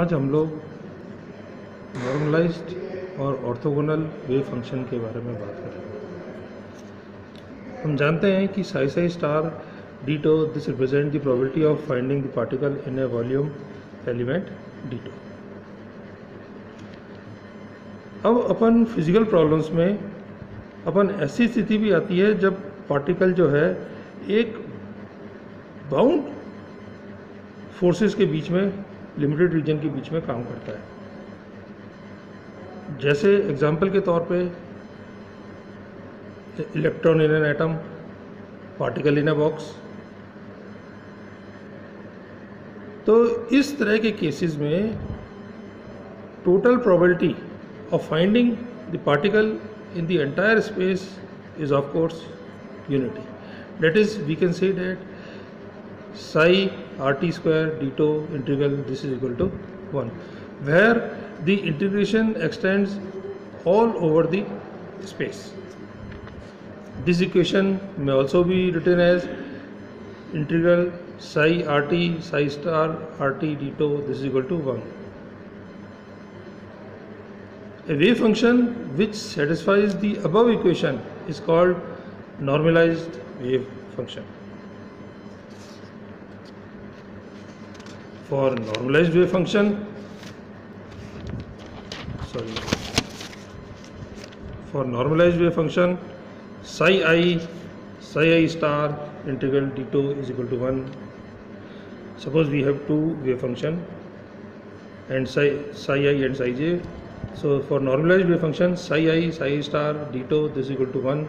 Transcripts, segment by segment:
आज हम लोग नॉर्मलाइज्ड और ऑर्थोगोनल वेव फंक्शन के बारे में बात करेंगे। हम जानते हैं कि Sai Sai star d2 this represent the probability of finding the particle in A volume element d2। अब अपन फिजिकल प्रॉब्लम्स में अपन ऐसी स्थिति भी आती है जब पार्टिकल जो है एक बाउंड फोर्सेस के बीच में, लिमिटेड रीजन के बीच में काम करता है। जैसे एग्जाम्पल के तौर पे electron in an atom, particle in a box. तो इस तरह के केसेस में total probability of finding the particle in the entire space is of course unity. That is, we can say that psi RT square d2 integral this is equal to 1, where the integration extends all over the space. This equation may also be written as integral psi RT psi star RT d2 this is equal to 1. A wave function which satisfies the above equation is called normalized wave function. For normalized wave function, psi I star integral d2 is equal to 1. Suppose we have two wave function and psi I and psi j. So for normalized wave function psi I star d2 this is equal to 1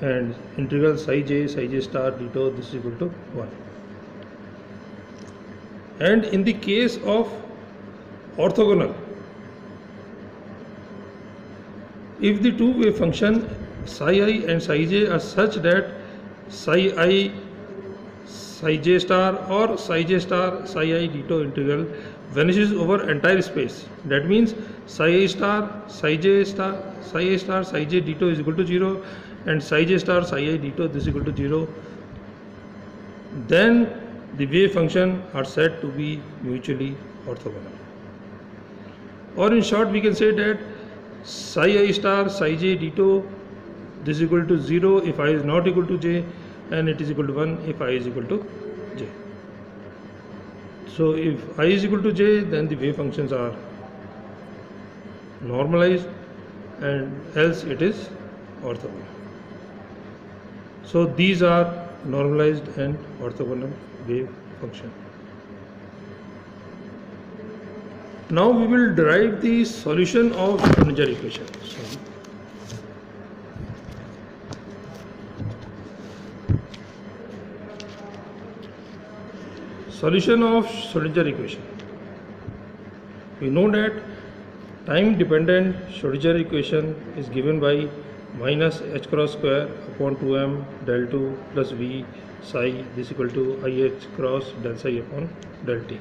and integral psi j star d2 this is equal to 1. And in the case of orthogonal, if the two wave function psi I and psi j are such that psi I psi j star or psi j star psi I d2 integral vanishes over entire space, that means psi I star psi j star psi I star psi j d2 is equal to 0 and psi j star psi I d2 this is equal to 0, then the wave function are said to be mutually orthogonal. Or in short we can say that psi I star psi j d2 this is equal to 0 if I is not equal to j and it is equal to 1 if I is equal to j. So if I is equal to j, then the wave functions are normalized and else it is orthogonal. So these are normalized and orthogonal wave function. Now we will derive the solution of Schrodinger equation. Solution of Schrodinger equation. We know that time dependent Schrodinger equation is given by minus h cross square upon 2m del 2 plus v psi this equal to ih cross del psi upon del t.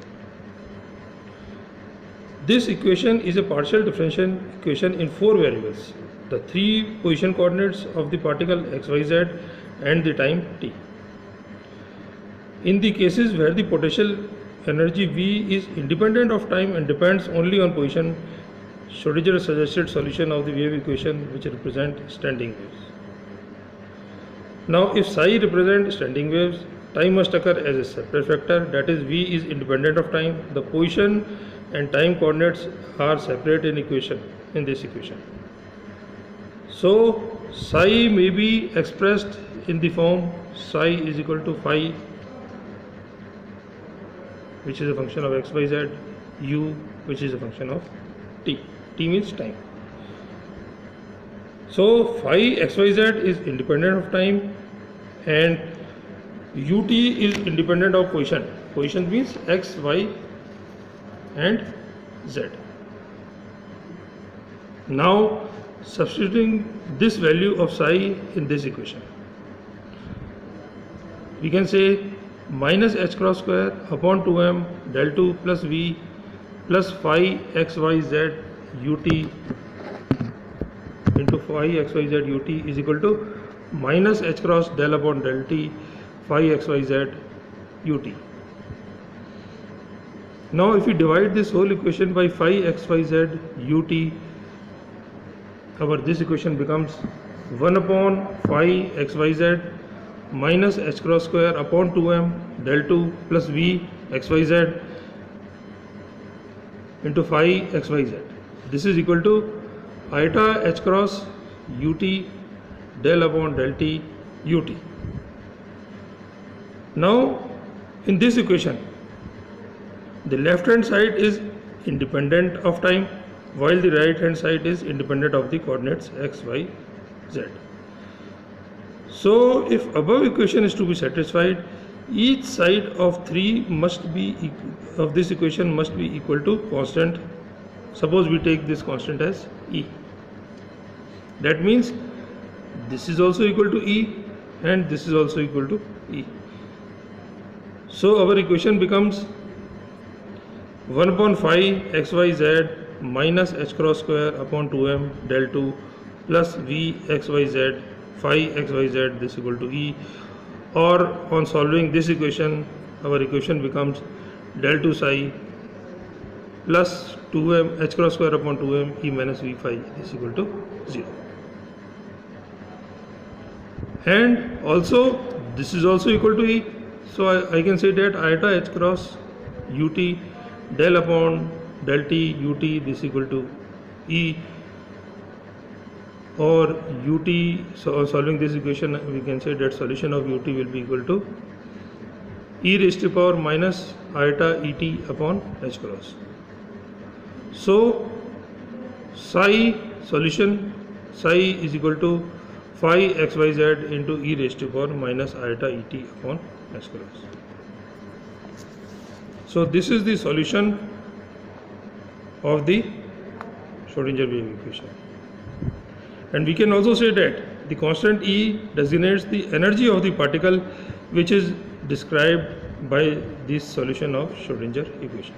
This equation is a partial differential equation in 4 variables: the 3 position coordinates of the particle x, y, z and the time t. In the cases where the potential energy V is independent of time and depends only on position, Schrodinger suggested solution of the wave equation which represent standing waves. Now if psi represent standing waves, time must occur as a separate factor, that is V is independent of time. The position and time coordinates are separate in this equation. So psi may be expressed in the form psi is equal to phi, which is a function of x, y, z, u, which is a function of t. T means time. So phi x, y, z is independent of time and ut is independent of position. Position means x, y and z. Now substituting this value of psi in this equation, we can say minus h cross square upon 2m del 2 plus v plus phi x y z ut into phi x y z ut is equal to minus h cross del upon del t phi x y z ut. Now if we divide this whole equation by phi xyz ut, this equation becomes 1 upon phi xyz minus h cross square upon 2m del 2 plus v xyz into phi xyz. This is equal to iota h cross ut del upon del t ut. Now in this equation, the left hand side is independent of time, while the right hand side is independent of the coordinates x, y, z. So if above equation is to be satisfied, each side of this equation must be equal to constant. Suppose we take this constant as E. That means this is also equal to E and this is also equal to E. So our equation becomes 1 upon phi xyz minus h cross square upon 2m del 2 plus v xyz phi xyz, this equal to E. Or on solving this equation, our equation becomes del 2 psi plus 2m h cross square upon 2m E minus v phi is equal to 0. And also this is also equal to E. So I can say that iota h cross ut del upon del t ut this equal to E, or ut, so solving this equation we can say that solution of ut will be equal to e raised to power minus iota et upon h cross. So psi solution, psi is equal to phi xyz into e raised to power minus iota et upon h cross. So this is the solution of the Schrodinger wave equation. And we can also say that the constant E designates the energy of the particle, which is described by this solution of Schrodinger equation.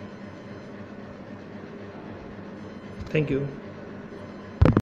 Thank you.